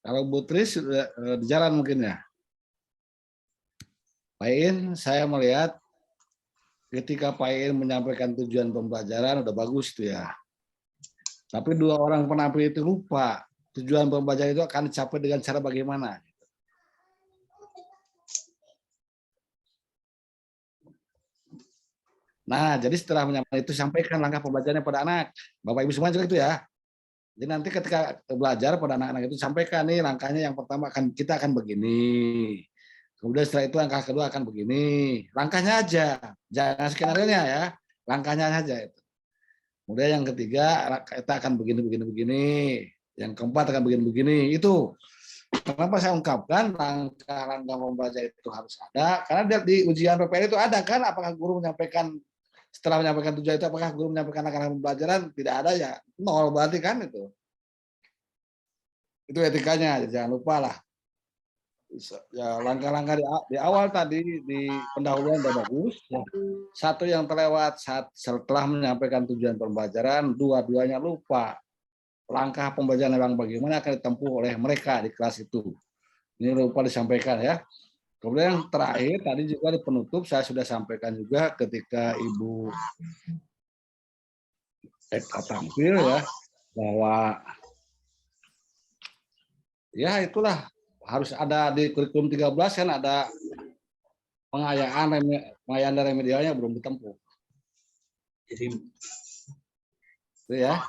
Kalau Bu Tris sudah di jalan mungkin ya. Pak In, saya melihat ketika Pak In menyampaikan tujuan pembelajaran udah bagus tuh ya. Tapi dua orang penampil itu lupa tujuan pembelajaran itu akan dicapai dengan cara bagaimana. Nah, jadi setelah menyampaikan itu sampaikan langkah pembelajarannya pada anak. Bapak Ibu semua juga itu ya. Jadi nanti ketika belajar pada anak-anak itu sampaikan nih langkahnya yang pertama kita akan begini. Kemudian setelah itu langkah kedua akan begini. Langkahnya aja, jangan skenario-nya ya. Langkahnya aja itu. Kemudian yang ketiga kita akan begini. Yang keempat akan begini. Itu. Kenapa saya ungkapkan langkah-langkah pembelajaran itu harus ada? Karena di ujian PPL itu ada kan? Apakah guru menyampaikan setelah menyampaikan tujuan itu, apakah guru menyampaikan langkah pembelajaran? Tidak ada ya, 0 berarti kan itu. Itu etikanya, jangan lupa lah. Ya, langkah-langkah di awal tadi di pendahuluan sudah bagus. Satu yang terlewat setelah menyampaikan tujuan pembelajaran, dua-duanya lupa. Langkah pembelajaran yang bagaimana akan ditempuh oleh mereka di kelas itu. Ini lupa disampaikan ya. Kemudian yang terakhir tadi juga di penutup saya sudah sampaikan juga ketika Ibu Eka tampil ya bahwa ya itulah harus ada di kurikulum 13 kan ada pengayaan dan remedialnya belum ditempuh. Jadi itu ya.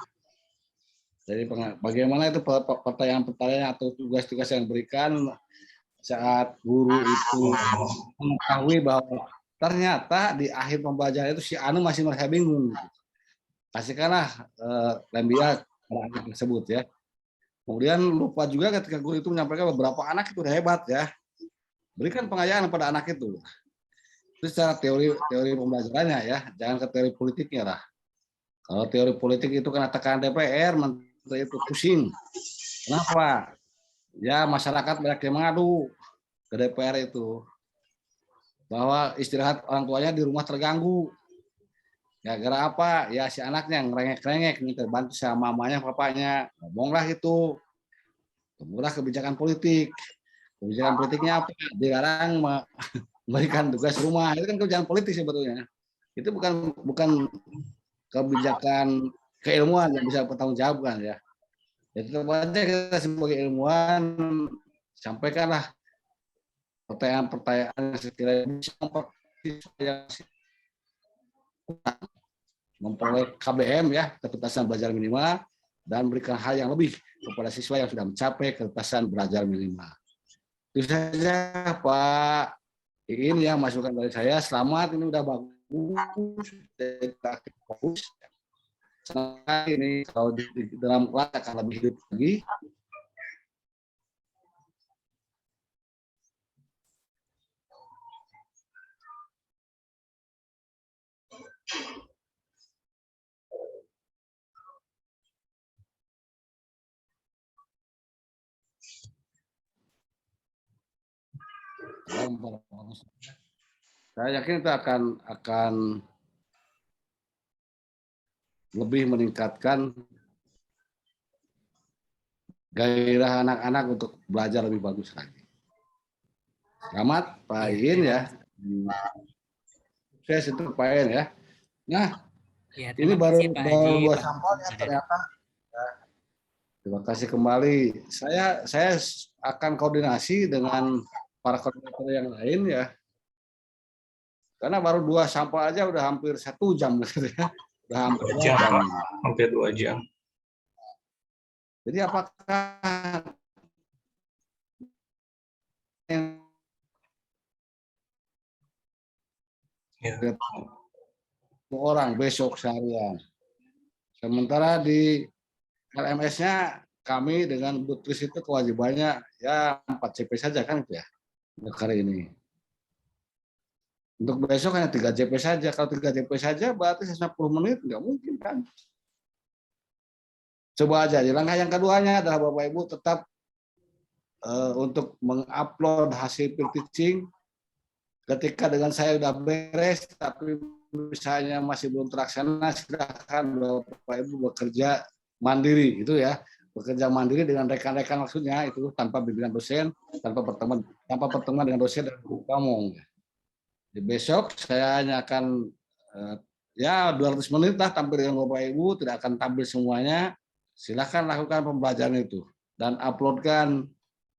Jadi bagaimana itu pertanyaan-pertanyaan atau tugas-tugas yang diberikan saat guru itu mengetahui bahwa ternyata di akhir pembelajaran itu si Anu masih merasa bingung. Kasihkanlah lembiak pada anak tersebut ya. Kemudian lupa juga ketika guru itu menyampaikan beberapa anak itu udah hebat ya. Berikan pengayaan pada anak itu. Itu secara teori pembelajarannya ya, jangan ke teori politiknya lah. Kalau teori politik itu kena tekanan DPR, menteri itu pusing. Kenapa? Ya masyarakat banyak yang mengadu ke DPR itu bahwa istirahat orang tuanya di rumah terganggu. Ya gara apa? Ya si anaknya ngerengek-rengek minta bantu sama mamanya, papanya. Ngomonglah itu. Kemudian kebijakan politik. Kebijakan politiknya apa? Dilarang memberikan tugas rumah. Itu kan kebijakan politik sebetulnya. Itu bukan kebijakan keilmuan yang bisa bertanggungjawabkan ya. Ya tetap aja kita sebagai ilmuwan sampaikanlah pertanyaan-pertanyaan sekiranya bisa memperoleh KBM ya, ketuntasan belajar minimal, dan berikan hal yang lebih kepada siswa yang sudah mencapai ketuntasan belajar minimal. Itu saja Pak Iin yang masukan dari saya. Selamat, ini udah bagus, bagus. Nah, ini kalau di dalam kelas akan lebih hidup lagi. Saya yakin itu akan lebih meningkatkan gairah anak-anak untuk belajar lebih bagus lagi. Selamat Pak Iin ya. Sukses itu Pak Iin ya. Nah, Ya, ini baru dua sampel ya ternyata. Ya. Terima kasih kembali. Saya akan koordinasi dengan para koordinator yang lain ya. Karena baru 2 sampel aja udah hampir 1 jam gitu ya. Udah hampir 2 jam. Jadi apakah orang besok seharian. Sementara di LMS-nya kami dengan Bu Tris itu kewajibannya ya 4 CP saja kan itu ya untuk hari ini. Untuk besok hanya 3 JP saja. Kalau 3 JP saja berarti 90 menit nggak mungkin kan. Coba aja. Langkah yang keduanya adalah Bapak Ibu tetap untuk mengupload hasil field teaching ketika dengan saya sudah beres tapi misalnya masih belum terlaksana, silakan Bapak Ibu bekerja mandiri itu ya, bekerja mandiri dengan rekan-rekan maksudnya itu tanpa bimbingan dosen, tanpa pertemuan dengan dosen dan guru kamu. Di besok saya hanya akan ya 200 menit lah tampil dengan Bapak Ibu, tidak akan tampil semuanya. Silakan lakukan pembelajaran itu dan uploadkan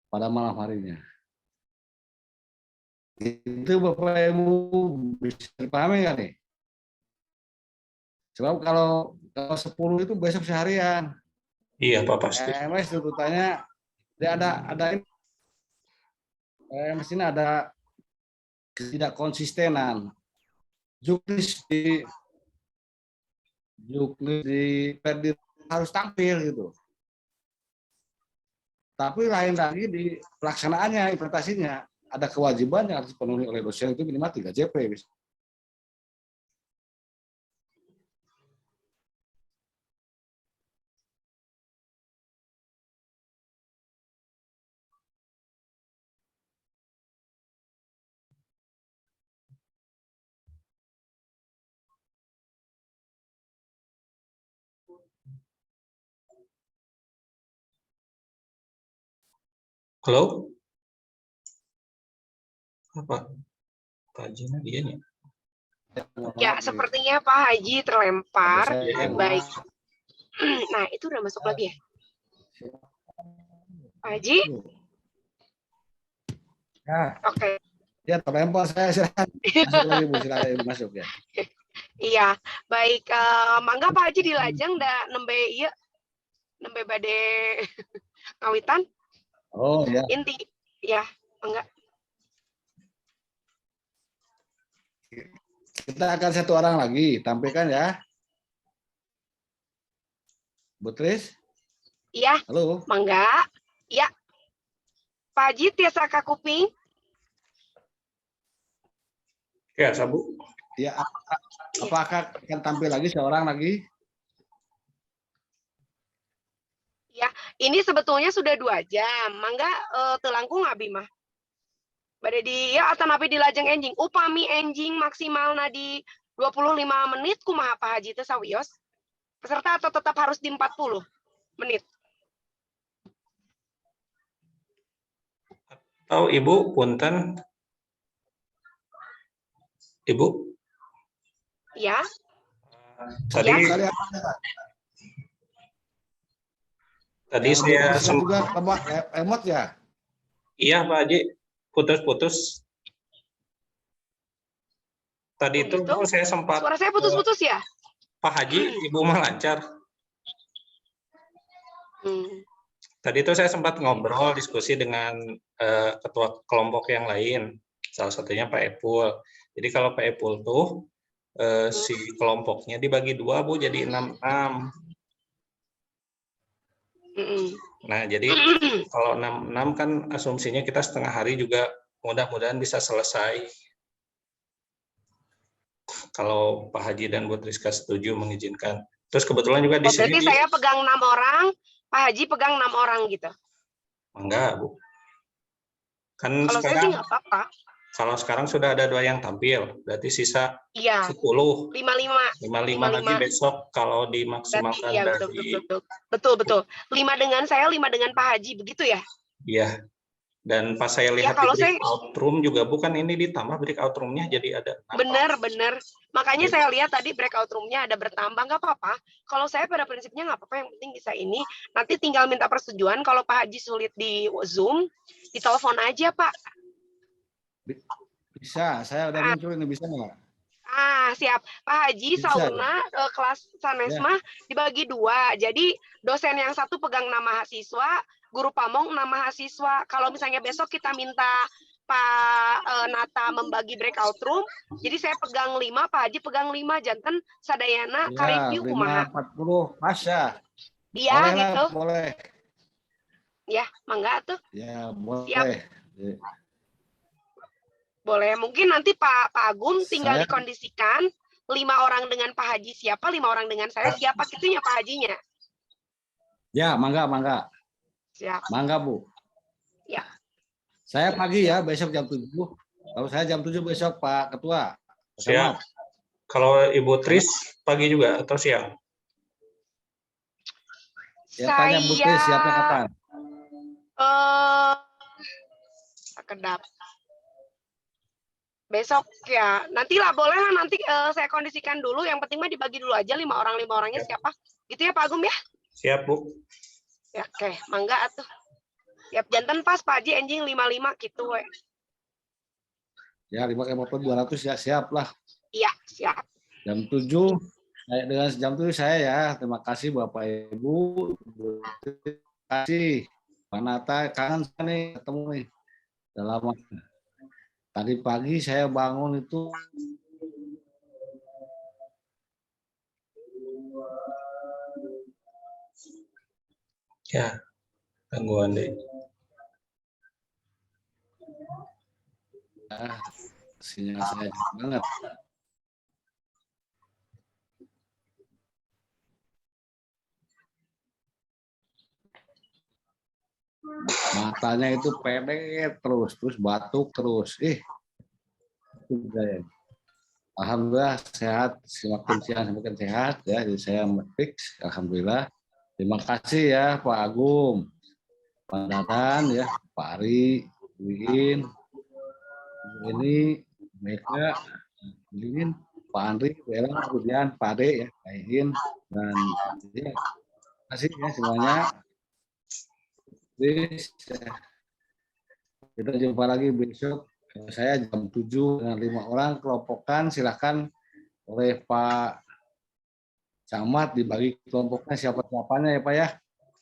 pada malam harinya. Itu Bapak Ibu bisa dipahami nggak nih? Sebab kalau 10 itu besok seharian. Iya Pak pasti. MS tuntutannya dia ada MS ini ada tidak konsistenan. Juknis di Perdi harus tampil gitu. Tapi lain lagi di pelaksanaannya, implementasinya ada kewajiban yang harus dipenuhi oleh dosen itu minimal 3 JP. Halo? Apa? Pak Haji dianya? Ya, sepertinya Pak Haji terlempar. Baik. Nah, itu udah masuk lagi ya? Pak Haji? Ya. Oke. Ya, terlempar saya silakan. Masuk lagi Bu, silakan Ibu masuk ya. Iya, baik. Mangga Pak Haji dilajeng da nembe ieu. Nembe bade ngawitan. Oh ya. Inti ya, mangga. Kita akan satu orang lagi tampilkan ya. Bu Tris? Iya. Halo. Mangga. Ya. Pak Haji tiasa ka kuping. Ya, Sabu. Ya, apakah akan tampil lagi seorang lagi? Ya, ini sebetulnya sudah 2 jam. Mangga telangkung abi mah. Bade di ya atanapi di lajeng enjing. Upami enjing maksimal di 25 menit kumaha Pak Haji teh sawios? Peserta atau tetap harus di 40 menit? Atau Ibu punten. Ibu? Ya. Tadi Ya. Tadi saya juga emot ya? Iya Pak Haji, putus-putus. Tadi itu gitu? saya sempat. Suara saya putus-putus ya? Pak Haji, Ibu mah lancar. Tadi itu saya sempat ngobrol, diskusi dengan ketua kelompok yang lain. Salah satunya Pak Epul. Jadi kalau Pak Epul tuh si kelompoknya dibagi 2 Bu, jadi 6-6. Nah, jadi kalau 6 kan asumsinya kita setengah hari juga mudah-mudahan bisa selesai. Kalau Pak Haji dan Bu Triska setuju mengizinkan. Terus kebetulan juga di sini. Berarti saya pegang 6 orang, Pak Haji pegang 6 orang gitu. Enggak, Bu. Kan kalau sekarang, saya sih nggak apa-apa. Kalau sekarang sudah ada 2 yang tampil, berarti sisa 10. 55 lagi besok kalau dimaksimalkan. Iya, betul. 5 dengan saya, 5 dengan Pak Haji, begitu ya? Iya. Dan pas saya lihat di breakout room juga bukan ini ditambah breakout room-nya jadi ada. Benar. Makanya saya lihat tadi breakout room-nya ada bertambah, nggak apa-apa. Kalau saya pada prinsipnya nggak apa-apa, yang penting bisa ini. Nanti tinggal minta persetujuan. Kalau Pak Haji sulit di Zoom, ditelepon aja Pak. Bisa, saya udah muncul ini, bisa nggak? Siap. Pak Haji, bisa, sauna ya? Kelas Sanesma dibagi 2. Jadi dosen yang satu pegang 6 mahasiswa, guru pamong 6 mahasiswa. Kalau misalnya besok kita minta Pak Nata membagi breakout room, jadi saya pegang 5, Pak Haji pegang 5, janten sadayana ya, ka-review kumaha. 40, pas ya? Iya, gitu. Boleh. Ya, mangga tuh. Ya, boleh. Siap. Boleh, mungkin nanti Pak Agung tinggal Saya- dikondisikan 5 orang dengan Pak Haji siapa, 5 orang dengan saya siapa, gitunya Pak Hajinya. Ya, mangga. Siap. Mangga, Bu. Ya. Saya pagi ya, besok jam 7. Kalau saya jam 7 besok, Pak Ketua. Siap. Kalau Ibu Tris pagi juga atau siang? Ya, tanya Bu Tris, siapnya kapan? Kedap. Besok ya, nantilah boleh lah nanti saya kondisikan dulu. Yang penting mah dibagi dulu aja 5 orangnya siapa. Gitu ya Pak Agum ya? Siap, Bu. Ya, oke, mangga atuh. Tiap jantan pas Pak Haji anjing 55 gitu we. Ya, 5.200 ya, siap lah. Iya, siap. Jam 7, dengan jam 7 saya ya. Terima kasih Bapak Ibu. Terima kasih. Pak Nata, kangen saya nih, ketemu nih. Udah lama. Tadi pagi saya bangun itu Ya, gangguan deh. sinyal saya banget. Matanya itu pendek terus batuk terus. Alhamdulillah sehat, semakin siang semakin sehat ya. Jadi saya fix, alhamdulillah. Terima kasih ya Pak Agung, Pak Dadan ya, Pak Ari, Win, ini Meka, Lin, Pak Andri, Bella, kemudian Pak Ade ya, Pak Iin, dan ya, terima kasih ya semuanya. Please, kita jumpa lagi besok. Saya jam 7 dengan 5 orang kelompokan. Silakan oleh Pak Camat dibagi kelompoknya siapa-siapanya ya Pak ya.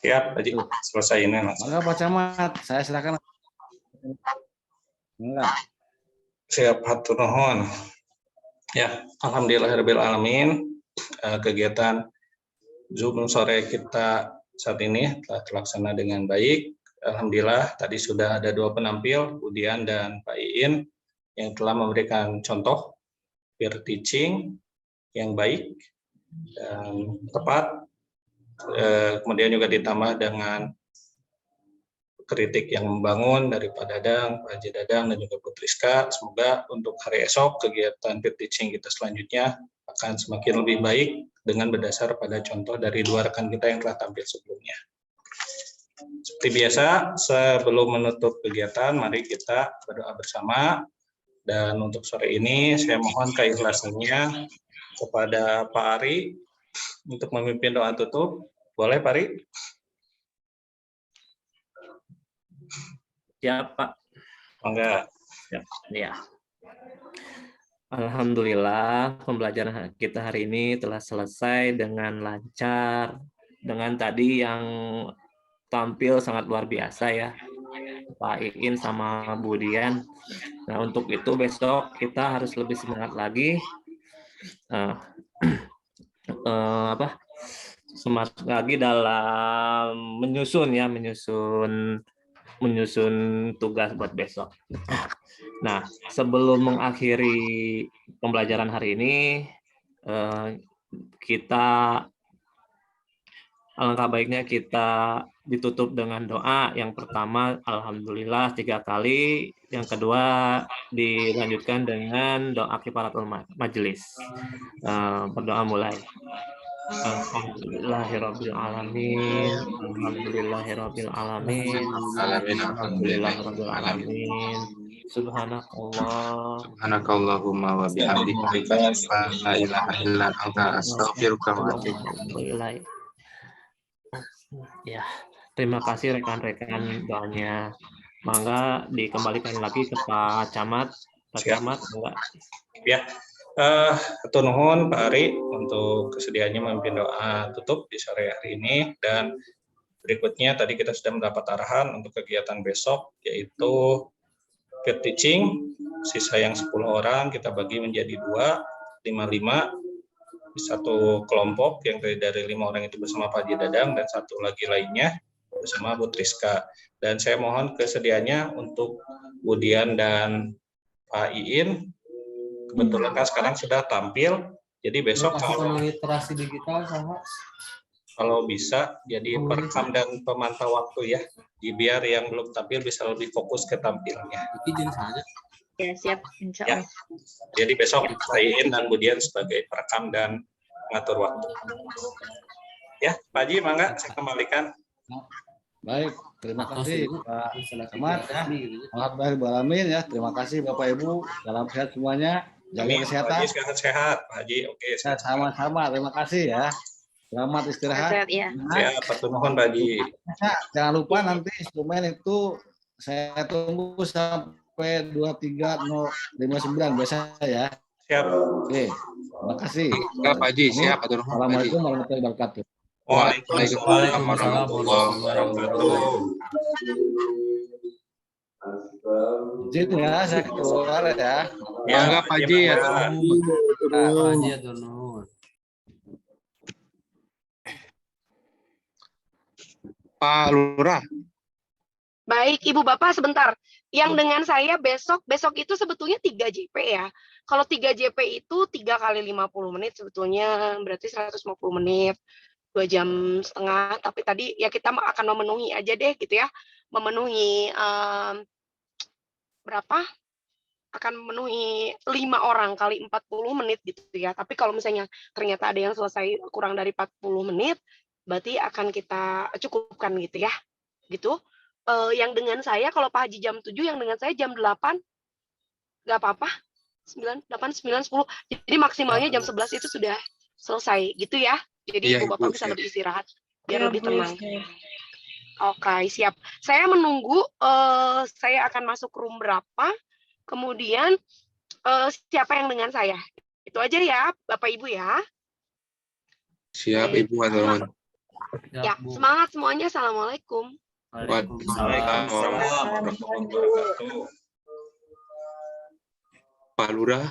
Siap, Haji. Selesai ini. Maka Pak Camat, saya silakan. Enggak. Siap, hatur nuhun. Ya, alhamdulillahirabbil alamin. Kegiatan Zoom sore kita saat ini telah terlaksana dengan baik. Alhamdulillah tadi sudah ada 2 penampil, Budian dan Pak Iin, yang telah memberikan contoh peer teaching yang baik dan tepat. Kemudian juga ditambah dengan kritik yang membangun dari Pak Dadang, Pak Haji Dadang, dan juga Bu Triska. Semoga untuk hari esok kegiatan peer teaching kita selanjutnya akan semakin lebih baik dengan berdasar pada contoh dari 2 rekan kita yang telah tampil sebelumnya. Seperti biasa, sebelum menutup kegiatan, mari kita berdoa bersama. Dan untuk sore ini, saya mohon keikhlasannya kepada Pak Ari untuk memimpin doa tutup. Boleh, Pak Ari? Siap, Pak. Enggak. Ya. Alhamdulillah, pembelajaran kita hari ini telah selesai dengan lancar. Dengan tadi yang tampil sangat luar biasa ya, Pak Iin sama Budian. Nah, untuk itu besok kita harus lebih semangat lagi. Semangat lagi dalam menyusun tugas buat besok. Nah, sebelum mengakhiri pembelajaran hari ini, alangkah baiknya kita ditutup dengan doa. Yang pertama, alhamdulillah 3 kali. Yang kedua, dilanjutkan dengan doa kifaratul majelis. Berdoa mulai. Alhamdulillahirabbil alamin. Alhamdulillahirabbil alamin. Alhamdulillahirabbil alamin. Subhanakallah. Subhanakallahumma wa bihamdika la ilaha illa anta astaghfiruka wa atubu ilaik. Ya, terima kasih rekan-rekan doanya. Mangga dikembalikan lagi ke Pak Camat. Pak Camat, enggak? Ya, hatur nuhun Pak Ari untuk kesediaannya memimpin doa tutup di sore hari ini. Dan berikutnya tadi kita sudah mendapat arahan untuk kegiatan besok, yaitu peer teaching. Sisa yang 10 orang kita bagi menjadi 2, 5-5. Satu kelompok yang dari 5 orang itu bersama Pak Haji Dadang dan satu lagi lainnya bersama Bu Triska. Dan saya mohon kesediaannya untuk Budian dan Pak Iin. Kebetulan kan sekarang sudah tampil, jadi besok kalau literasi digital sama kalau bisa jadi perekam dan pemantau waktu ya. Biar yang belum tampil bisa lebih fokus ke tampilnya. izin saja. Ya, siap. Insya Ya. Allah. Jadi besok Pak Iin dan Budian sebagai perekam dan mengatur waktu. Ya, Pak Haji, mangga saya kembalikan. Baik, terima kasih Pak Ahmad. Gitu. Alhamdulillah ya. Terima kasih Bapak Ibu. Salam sehat semuanya. Jaga Amin. Pak kesehatan. Haji sehat-sehat. Pak Haji, oke. Ya, sama-sama. Terima kasih ya. Selamat istirahat. Sehat, ya. Ya, pertemuan Pak Haji. Nah, jangan lupa nanti instrumen itu saya tunggu sampai 23.59 biasa ya. Siap. Oke, terima kasih. Ya, Pak Haji, siap. Atur nuhun, Pak Haji. Assalamualaikum warahmatullahi wabarakatuh. Waalaikumsalam warahmatullahi wabarakatuh. Izin ya, saya keluar ya. Mangga Pak Haji, ya. Pak Haji atur nuhun. Pak Lurah. Baik, Ibu Bapak sebentar. Yang dengan saya besok itu sebetulnya 3 JP ya. Kalau 3 JP itu 3 kali 50 menit sebetulnya berarti 150 menit. 2 jam setengah, tapi tadi ya kita akan memenuhi aja deh gitu ya. Memenuhi berapa? Akan memenuhi 5 orang kali 40 menit gitu ya. Tapi kalau misalnya ternyata ada yang selesai kurang dari 40 menit, berarti akan kita cukupkan gitu ya. Gitu. Yang dengan saya kalau Pak Haji jam 7, yang dengan saya jam 8 nggak apa-apa. 9, 8, 9, 10. Jadi maksimalnya jam 11 itu sudah selesai gitu ya. Jadi Iya, Ibu Bapak Ibu, bisa siap. lebih istirahat biar Ya, lebih Bu, tenang. siap. Oke, siap. Saya menunggu saya akan masuk room berapa. Kemudian siapa yang dengan saya? Itu aja ya, Bapak Ibu ya. Siap, Ibu. Atur nuhun. Ya, semangat semuanya. Assalamualaikum. Waalaikumsalam warahmatullahi wabarakatuh. Pak Lurah.